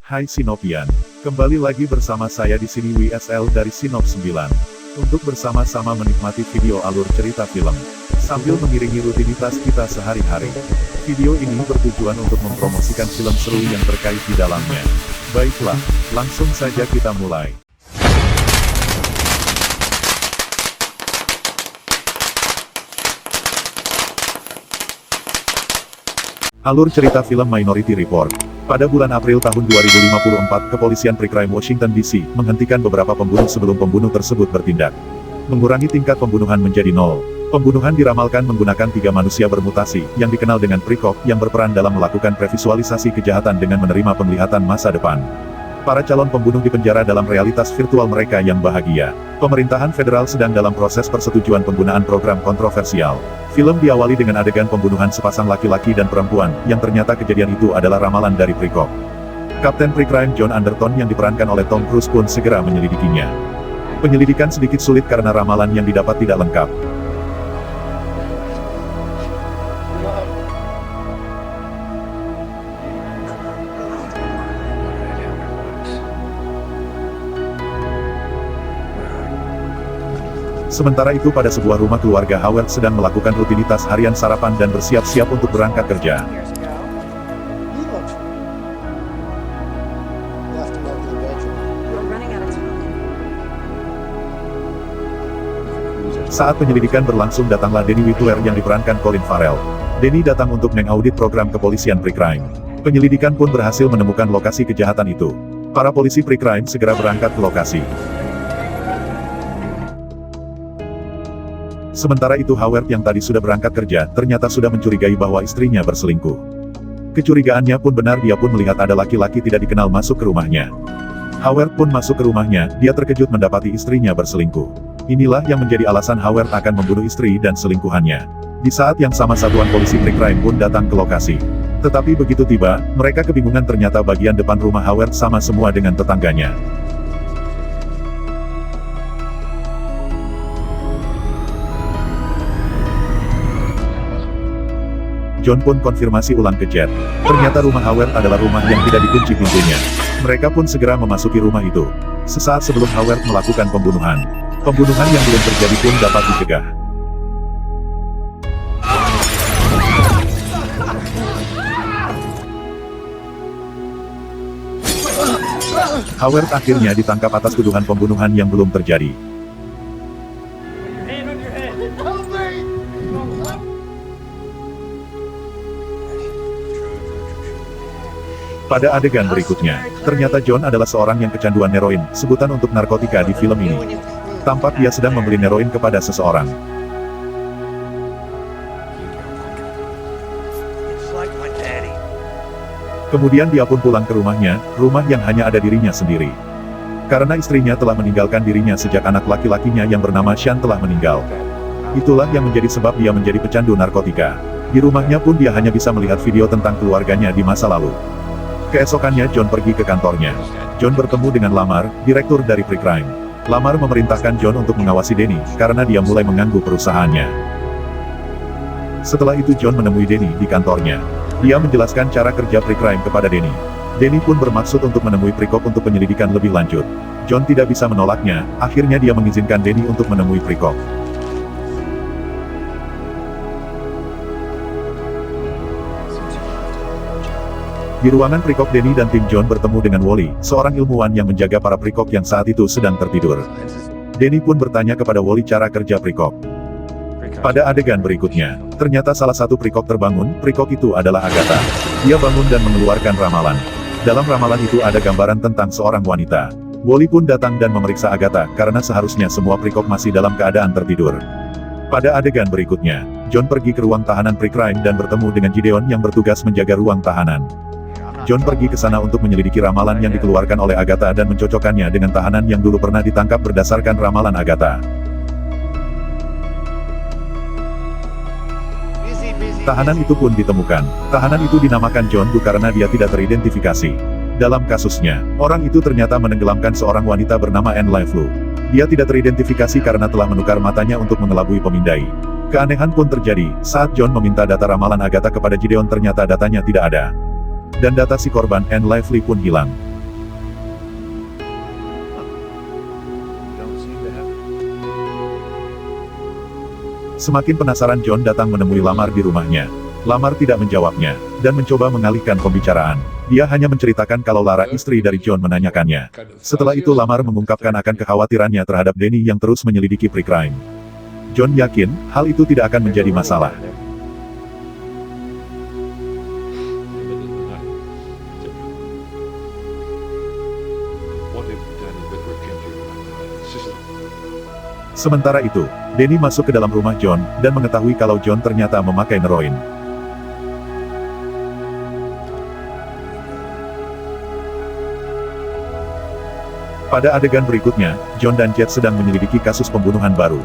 Hai Sinopian, kembali lagi bersama saya di sini WSL dari Sinop 9. Untuk bersama-sama menikmati video alur cerita film, sambil mengiringi rutinitas kita sehari-hari. Video ini bertujuan untuk mempromosikan film seru yang terkait di dalamnya. Baiklah, langsung saja kita mulai. Alur cerita film Minority Report. Pada bulan April tahun 2054, Kepolisian Precrime Washington DC menghentikan beberapa pembunuh sebelum pembunuh tersebut bertindak. Mengurangi tingkat pembunuhan menjadi 0. Pembunuhan diramalkan menggunakan 3 manusia bermutasi, yang dikenal dengan Precog, yang berperan dalam melakukan previsualisasi kejahatan dengan menerima penglihatan masa depan. Para calon pembunuh dipenjara dalam realitas virtual mereka yang bahagia. Pemerintahan federal sedang dalam proses persetujuan penggunaan program kontroversial. Film diawali dengan adegan pembunuhan sepasang laki-laki dan perempuan, yang ternyata kejadian itu adalah ramalan dari Precog. Kapten Precrime John Anderton yang diperankan oleh Tom Cruise pun segera menyelidikinya. Penyelidikan sedikit sulit karena ramalan yang didapat tidak lengkap. Sementara itu pada sebuah rumah keluarga Howard sedang melakukan rutinitas harian sarapan dan bersiap-siap untuk berangkat kerja. Saat penyelidikan berlangsung datanglah Danny Whitwer yang diperankan Colin Farrell. Danny datang untuk mengaudit program kepolisian Precrime. Penyelidikan pun berhasil menemukan lokasi kejahatan itu. Para polisi Precrime segera berangkat ke lokasi. Sementara itu Howard yang tadi sudah berangkat kerja, ternyata sudah mencurigai bahwa istrinya berselingkuh. Kecurigaannya pun benar, dia pun melihat ada laki-laki tidak dikenal masuk ke rumahnya. Howard pun masuk ke rumahnya, dia terkejut mendapati istrinya berselingkuh. Inilah yang menjadi alasan Howard akan membunuh istri dan selingkuhannya. Di saat yang sama satuan polisi Precrime pun datang ke lokasi. Tetapi begitu tiba, mereka kebingungan ternyata bagian depan rumah Howard sama semua dengan tetangganya. John pun konfirmasi ulang ke Jet. Ternyata rumah Howard adalah rumah yang tidak dikunci pintunya. Mereka pun segera memasuki rumah itu. Sesaat sebelum Howard melakukan pembunuhan. Pembunuhan yang belum terjadi pun dapat dicegah. Howard akhirnya ditangkap atas tuduhan pembunuhan yang belum terjadi. Pada adegan berikutnya, ternyata John adalah seorang yang kecanduan heroin, sebutan untuk narkotika di film ini. Tampak dia sedang membeli heroin kepada seseorang. Kemudian dia pun pulang ke rumahnya, rumah yang hanya ada dirinya sendiri. Karena istrinya telah meninggalkan dirinya sejak anak laki-lakinya yang bernama Sean telah meninggal. Itulah yang menjadi sebab dia menjadi pecandu narkotika. Di rumahnya pun dia hanya bisa melihat video tentang keluarganya di masa lalu. Keesokannya John pergi ke kantornya. John bertemu dengan Lamar, direktur dari Precrime. Lamar memerintahkan John untuk mengawasi Danny, karena dia mulai mengganggu perusahaannya. Setelah itu John menemui Danny di kantornya. Dia menjelaskan cara kerja Precrime kepada Danny. Danny pun bermaksud untuk menemui Precog untuk penyelidikan lebih lanjut. John tidak bisa menolaknya, akhirnya dia mengizinkan Danny untuk menemui Precog. Di ruangan Precog, Danny dan tim John bertemu dengan Wally, seorang ilmuwan yang menjaga para Precog yang saat itu sedang tertidur. Danny pun bertanya kepada Wally cara kerja Precog. Pada adegan berikutnya, ternyata salah satu Precog terbangun. Precog itu adalah Agatha. Dia bangun dan mengeluarkan ramalan. Dalam ramalan itu ada gambaran tentang seorang wanita. Wally pun datang dan memeriksa Agatha, karena seharusnya semua Precog masih dalam keadaan tertidur. Pada adegan berikutnya, John pergi ke ruang tahanan Precrime dan bertemu dengan Gideon yang bertugas menjaga ruang tahanan. John pergi ke sana untuk menyelidiki ramalan yang dikeluarkan oleh Agatha dan mencocokkannya dengan tahanan yang dulu pernah ditangkap berdasarkan ramalan Agatha. Tahanan itu pun ditemukan. Tahanan itu dinamakan John Doe karena dia tidak teridentifikasi. Dalam kasusnya, orang itu ternyata menenggelamkan seorang wanita bernama Anne Lively. Dia tidak teridentifikasi karena telah menukar matanya untuk mengelabui pemindai. Keanehan pun terjadi, saat John meminta data ramalan Agatha kepada Gideon ternyata datanya tidak ada. Dan data si korban, Anne Lively pun hilang. Semakin penasaran John datang menemui Lamar di rumahnya. Lamar tidak menjawabnya, dan mencoba mengalihkan pembicaraan. Dia hanya menceritakan kalau Lara istri dari John menanyakannya. Setelah itu Lamar mengungkapkan akan kekhawatirannya terhadap Danny yang terus menyelidiki pre-crime. John yakin, hal itu tidak akan menjadi masalah. Sementara itu, Danny masuk ke dalam rumah John, dan mengetahui kalau John ternyata memakai heroin. Pada adegan berikutnya, John dan Jet sedang menyelidiki kasus pembunuhan baru.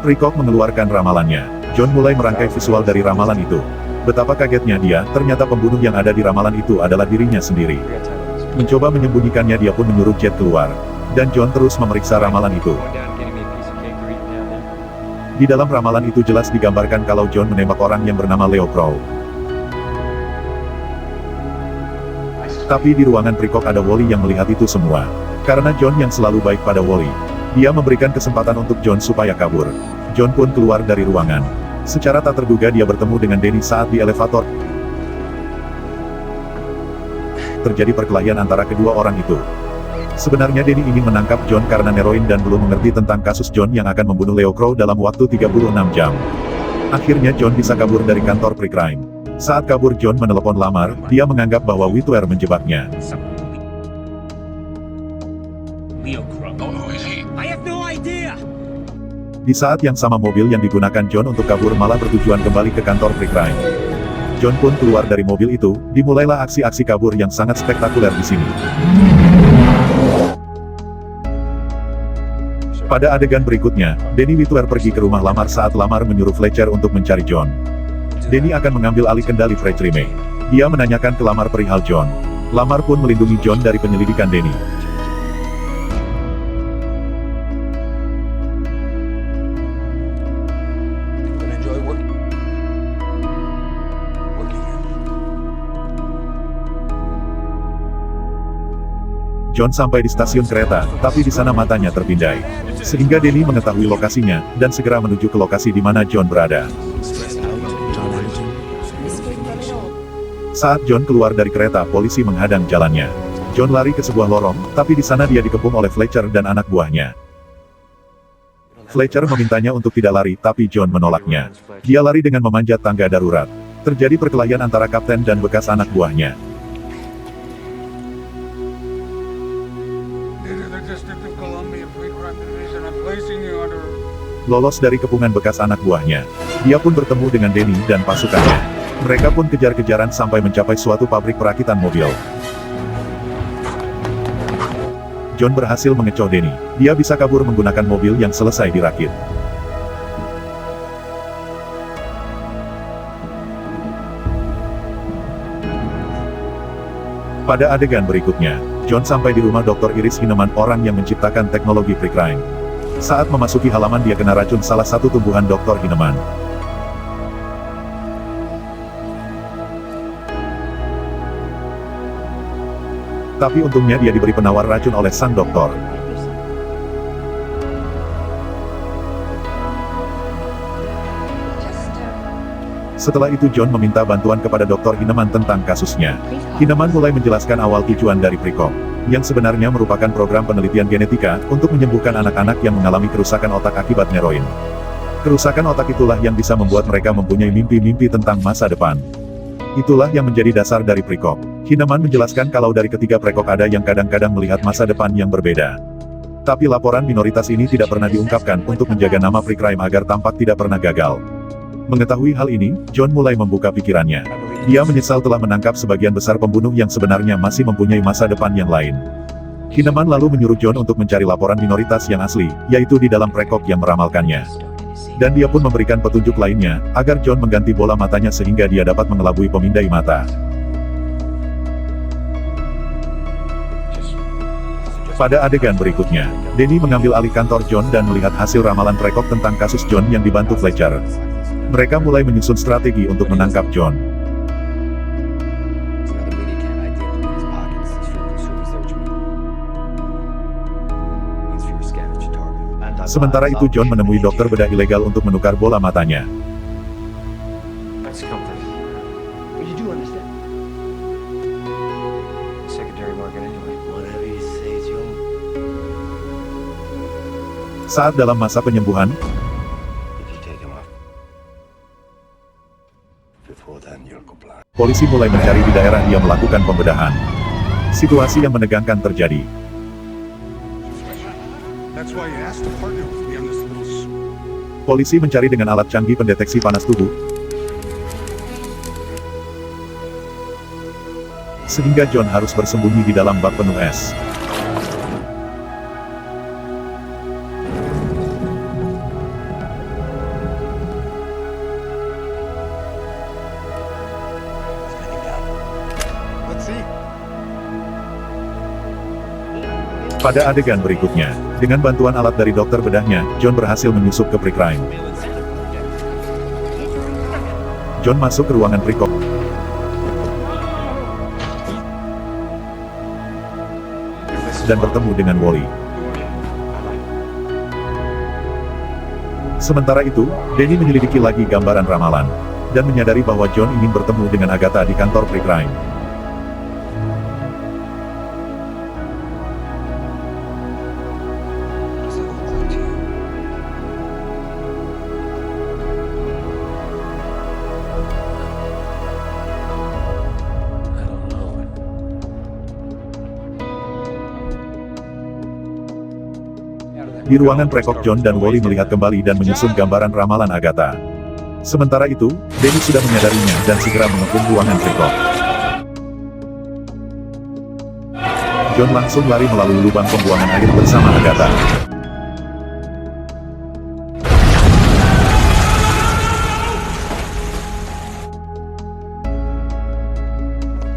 Precock mengeluarkan ramalannya. John mulai merangkai visual dari ramalan itu. Betapa kagetnya dia, ternyata pembunuh yang ada di ramalan itu adalah dirinya sendiri. Mencoba menyembunyikannya, dia pun menyuruh Jet keluar. Dan John terus memeriksa ramalan itu. Di dalam ramalan itu jelas digambarkan kalau John menembak orang yang bernama Leo Crow. Tapi di ruangan Precock ada Wally yang melihat itu semua. Karena John yang selalu baik pada Wally, dia memberikan kesempatan untuk John supaya kabur. John pun keluar dari ruangan. Secara tak terduga dia bertemu dengan Danny saat di elevator. Terjadi perkelahian antara kedua orang itu. Sebenarnya Danny ingin menangkap John karena heroin dan belum mengerti tentang kasus John yang akan membunuh Leo Crow dalam waktu 36 jam. Akhirnya John bisa kabur dari kantor pre-crime. Saat kabur John menelepon Lamar, dia menganggap bahwa Whitwer menjebaknya. Di saat yang sama mobil yang digunakan John untuk kabur malah bertujuan kembali ke kantor pre-crime. John pun keluar dari mobil itu, dimulailah aksi-aksi kabur yang sangat spektakuler di sini. Pada adegan berikutnya, Danny Whitwer pergi ke rumah Lamar saat Lamar menyuruh Fletcher untuk mencari John. Danny akan mengambil alih kendali Fletcher. Dia menanyakan ke Lamar perihal John. Lamar pun melindungi John dari penyelidikan Danny. John sampai di stasiun kereta, tapi di sana matanya terpindai. Sehingga Danny mengetahui lokasinya, dan segera menuju ke lokasi di mana John berada. Saat John keluar dari kereta, polisi menghadang jalannya. John lari ke sebuah lorong, tapi di sana dia dikepung oleh Fletcher dan anak buahnya. Fletcher memintanya untuk tidak lari, tapi John menolaknya. Dia lari dengan memanjat tangga darurat. Terjadi perkelahian antara kapten dan bekas anak buahnya. Lolos dari kepungan bekas anak buahnya, dia pun bertemu dengan Danny dan pasukannya. Mereka pun kejar-kejaran sampai mencapai suatu pabrik perakitan mobil. John berhasil mengecoh Danny. Dia bisa kabur menggunakan mobil yang selesai dirakit. Pada adegan berikutnya, John sampai di rumah Dr. Iris Hineman, orang yang menciptakan teknologi pre-crime. Saat memasuki halaman dia kena racun salah satu tumbuhan Dr. Hineman. Tapi untungnya dia diberi penawar racun oleh sang dokter. Setelah itu John meminta bantuan kepada Dr. Hineman tentang kasusnya. Hineman mulai menjelaskan awal tujuan dari Precock, yang sebenarnya merupakan program penelitian genetika, untuk menyembuhkan anak-anak yang mengalami kerusakan otak akibat heroin. Kerusakan otak itulah yang bisa membuat mereka mempunyai mimpi-mimpi tentang masa depan. Itulah yang menjadi dasar dari Precock. Hineman menjelaskan kalau dari ketiga Precock ada yang kadang-kadang melihat masa depan yang berbeda. Tapi laporan minoritas ini tidak pernah diungkapkan untuk menjaga nama pre-crime agar tampak tidak pernah gagal. Mengetahui hal ini, John mulai membuka pikirannya. Dia menyesal telah menangkap sebagian besar pembunuh yang sebenarnya masih mempunyai masa depan yang lain. Hineman lalu menyuruh John untuk mencari laporan minoritas yang asli, yaitu di dalam Precock yang meramalkannya. Dan dia pun memberikan petunjuk lainnya, agar John mengganti bola matanya sehingga dia dapat mengelabui pemindai mata. Pada adegan berikutnya, Danny mengambil alih kantor John dan melihat hasil ramalan Precock tentang kasus John yang dibantu Fletcher. Mereka mulai menyusun strategi untuk menangkap John. Sementara itu John menemui dokter bedah ilegal untuk menukar bola matanya. That's comforting. But you do understand. Secondary market anyway. Whatever you say, Joe. Saat dalam masa penyembuhan, If you take him off. Before then, you're compliant. polisi mulai mencari di daerah dia melakukan pembedahan. Situasi yang menegangkan terjadi. That's why you asked to partner with me on this little Polisi mencari dengan alat canggih pendeteksi panas tubuh, sehingga John harus bersembunyi di dalam bak penuh es. Let's see. Pada adegan berikutnya, dengan bantuan alat dari dokter bedahnya, John berhasil menyusup ke pre-crime. John masuk ke ruangan pre-crime dan bertemu dengan Wally. Sementara itu, Danny menyelidiki lagi gambaran ramalan, dan menyadari bahwa John ingin bertemu dengan Agatha di kantor pre-crime. Di ruangan prekok, John dan Wally melihat kembali dan menyusun gambaran ramalan Agatha. Sementara itu, Danny sudah menyadarinya dan segera mengepung ruangan prekok. John langsung lari melalui lubang pembuangan air bersama Agatha.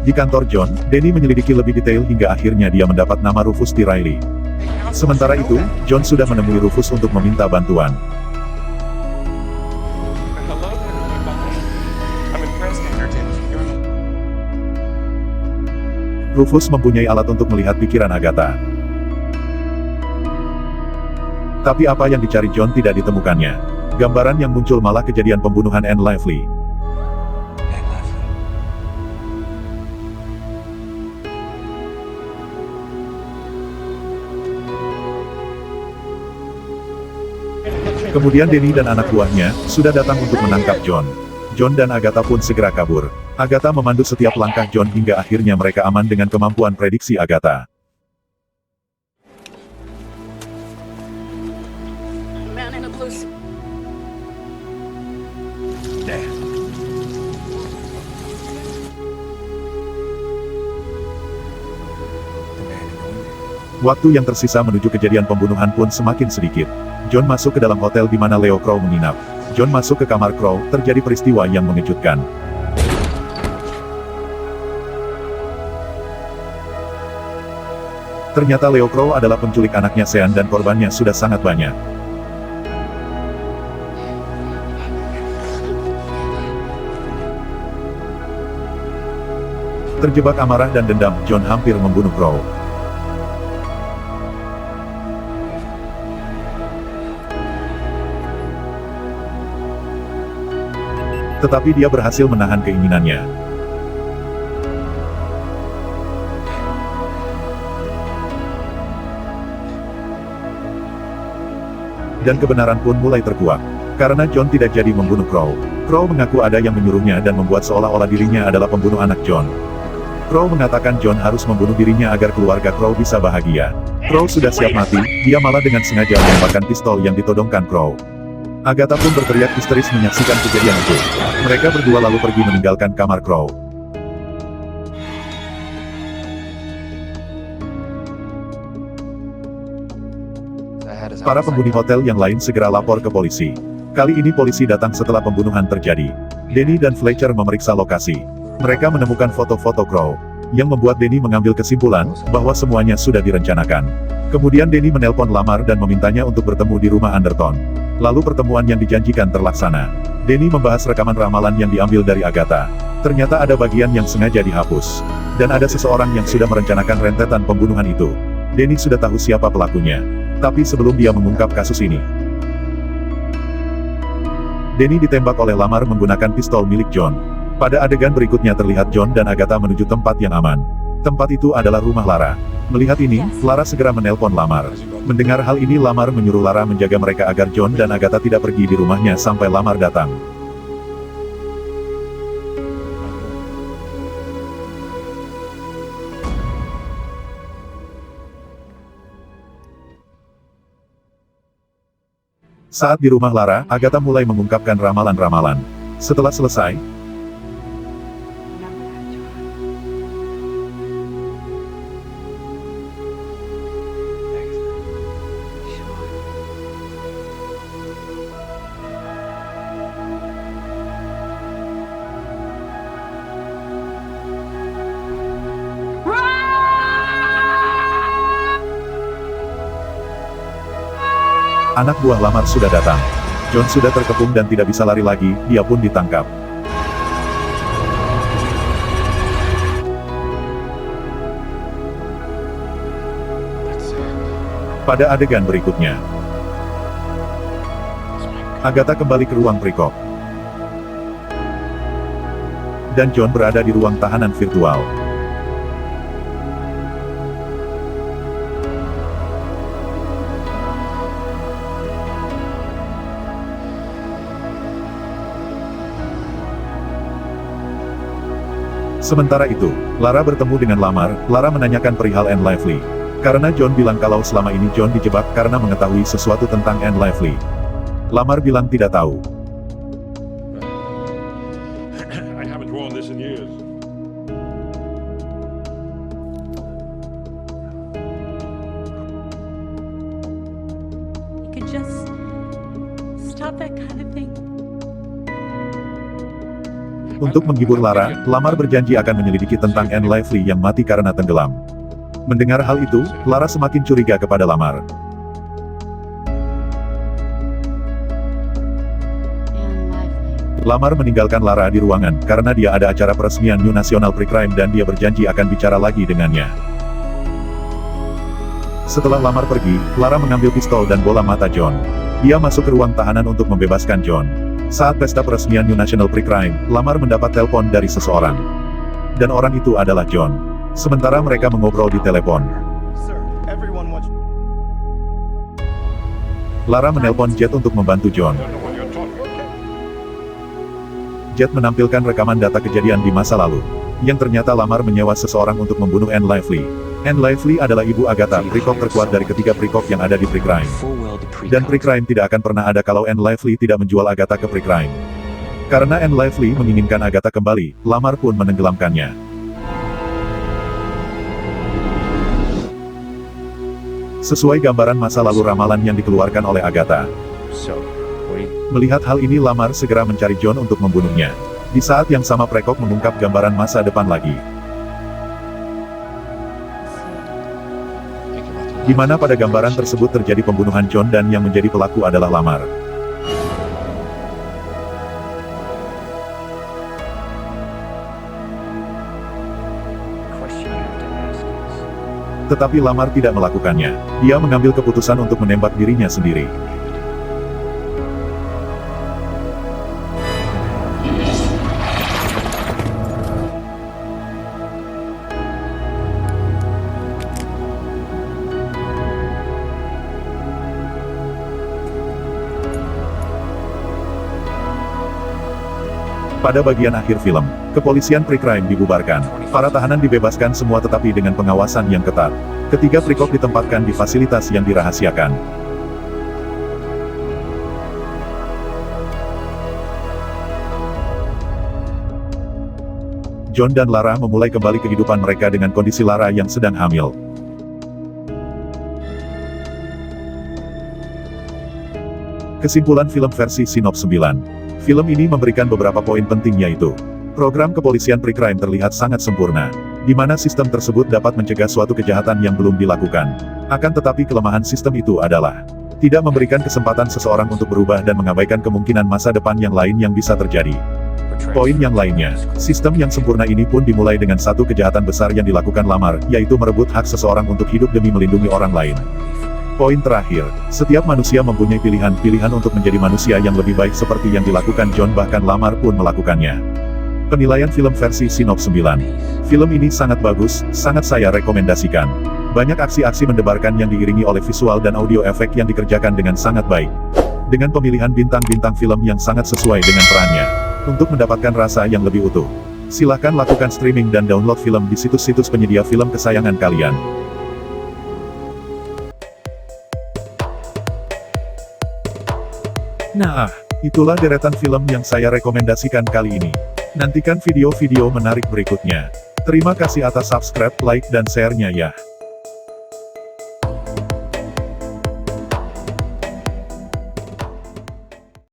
Di kantor John, Danny menyelidiki lebih detail hingga akhirnya dia mendapat nama Rufus T. Riley. Sementara itu, John sudah menemui Rufus untuk meminta bantuan. Hello there. I'm impressed, Entertainment. Rufus mempunyai alat untuk melihat pikiran Agatha. Tapi apa yang dicari John tidak ditemukannya. Gambaran yang muncul malah kejadian pembunuhan Anne Lively. Kemudian Danny dan anak buahnya sudah datang untuk menangkap John. John dan Agatha pun segera kabur. Agatha memandu setiap langkah John hingga akhirnya mereka aman dengan kemampuan prediksi Agatha. Man in a blue suit. Waktu yang tersisa menuju kejadian pembunuhan pun semakin sedikit. John masuk ke dalam hotel di mana Leo Crow menginap. John masuk ke kamar Crow, terjadi peristiwa yang mengejutkan. Ternyata Leo Crow adalah penculik anaknya Sean dan korbannya sudah sangat banyak. Terjebak amarah dan dendam, John hampir membunuh Crow. Tetapi dia berhasil menahan keinginannya. Dan kebenaran pun mulai terkuak. Karena John tidak jadi membunuh Crow. Crow mengaku ada yang menyuruhnya dan membuat seolah-olah dirinya adalah pembunuh anak John. Crow mengatakan John harus membunuh dirinya agar keluarga Crow bisa bahagia. Crow sudah siap mati, dia malah dengan sengaja menembakkan pistol yang ditodongkan Crow. Agatha pun berteriak histeris menyaksikan kejadian itu. Mereka berdua lalu pergi meninggalkan kamar Crow. Para penghuni hotel yang lain segera lapor ke polisi. Kali ini polisi datang setelah pembunuhan terjadi. Danny dan Fletcher memeriksa lokasi. Mereka menemukan foto-foto Crow, yang membuat Danny mengambil kesimpulan bahwa semuanya sudah direncanakan. Kemudian Danny menelpon Lamar dan memintanya untuk bertemu di rumah Anderton. Lalu pertemuan yang dijanjikan terlaksana. Danny membahas rekaman ramalan yang diambil dari Agatha. Ternyata ada bagian yang sengaja dihapus. Dan ada seseorang yang sudah merencanakan rentetan pembunuhan itu. Danny sudah tahu siapa pelakunya. Tapi sebelum dia mengungkap kasus ini, Danny ditembak oleh Lamar menggunakan pistol milik John. Pada adegan berikutnya terlihat John dan Agatha menuju tempat yang aman. Tempat itu adalah rumah Lara. Melihat ini, Lara segera menelpon Lamar. Mendengar hal ini, Lamar menyuruh Lara menjaga mereka agar John dan Agatha tidak pergi di rumahnya sampai Lamar datang. Saat di rumah Lara, Agatha mulai mengungkapkan ramalan-ramalan. Setelah selesai, anak buah Lamar sudah datang. John sudah terkepung dan tidak bisa lari lagi, dia pun ditangkap. Pada adegan berikutnya, Agatha kembali ke ruang Prekop. Dan John berada di ruang tahanan virtual. Sementara itu, Lara bertemu dengan Lamar. Lara menanyakan perihal Anne Lively. Karena John bilang kalau selama ini John dijebak karena mengetahui sesuatu tentang Anne Lively. Lamar bilang tidak tahu. I haven't worn this in years. You could just stop that kind of thing. Untuk menghibur Lara, Lamar berjanji akan menyelidiki tentang Anne Lively yang mati karena tenggelam. Mendengar hal itu, Lara semakin curiga kepada Lamar. Lamar meninggalkan Lara di ruangan, karena dia ada acara peresmian New National Precrime dan dia berjanji akan bicara lagi dengannya. Setelah Lamar pergi, Lara mengambil pistol dan bola mata John. Dia masuk ke ruang tahanan untuk membebaskan John. Saat pesta peresmian New National Precrime, Lamar mendapat telepon dari seseorang. Dan orang itu adalah John. Sementara mereka mengobrol di telepon, Lara menelpon Jet untuk membantu John. Jet menampilkan rekaman data kejadian di masa lalu, yang ternyata Lamar menyewa seseorang untuk membunuh Anne Lively. Anne Lively adalah ibu Agatha, Prekop terkuat dari ketiga Prekop yang ada di Precrime. Dan Precrime tidak akan pernah ada kalau Anne Lively tidak menjual Agatha ke Precrime. Karena Anne Lively menginginkan Agatha kembali, Lamar pun menenggelamkannya. Sesuai gambaran masa lalu ramalan yang dikeluarkan oleh Agatha. Melihat hal ini, Lamar segera mencari John untuk membunuhnya. Di saat yang sama Prekop mengungkap gambaran masa depan lagi. Di mana pada gambaran tersebut terjadi pembunuhan John dan yang menjadi pelaku adalah Lamar. Tetapi Lamar tidak melakukannya. Dia mengambil keputusan untuk menembak dirinya sendiri. Pada bagian akhir film, kepolisian Precrime dibubarkan. Para tahanan dibebaskan semua tetapi dengan pengawasan yang ketat. Ketiga Prekop ditempatkan di fasilitas yang dirahasiakan. John dan Lara memulai kembali kehidupan mereka dengan kondisi Lara yang sedang hamil. Kesimpulan film versi Sinop 9. Film ini memberikan beberapa poin penting, yaitu program kepolisian Precrime terlihat sangat sempurna, di mana sistem tersebut dapat mencegah suatu kejahatan yang belum dilakukan. Akan tetapi kelemahan sistem itu adalah tidak memberikan kesempatan seseorang untuk berubah dan mengabaikan kemungkinan masa depan yang lain yang bisa terjadi. Poin yang lainnya, sistem yang sempurna ini pun dimulai dengan satu kejahatan besar yang dilakukan Lamar, yaitu merebut hak seseorang untuk hidup demi melindungi orang lain. Poin terakhir, setiap manusia mempunyai pilihan-pilihan untuk menjadi manusia yang lebih baik seperti yang dilakukan John, bahkan Lamar pun melakukannya. Penilaian film versi Sinop 9. Film ini sangat bagus, sangat saya rekomendasikan. Banyak aksi-aksi mendebarkan yang diiringi oleh visual dan audio efek yang dikerjakan dengan sangat baik. Dengan pemilihan bintang-bintang film yang sangat sesuai dengan perannya. Untuk mendapatkan rasa yang lebih utuh, silakan lakukan streaming dan download film di situs-situs penyedia film kesayangan kalian. Nah, itulah deretan film yang saya rekomendasikan kali ini. Nantikan video-video menarik berikutnya. Terima kasih atas subscribe, like, dan share-nya ya.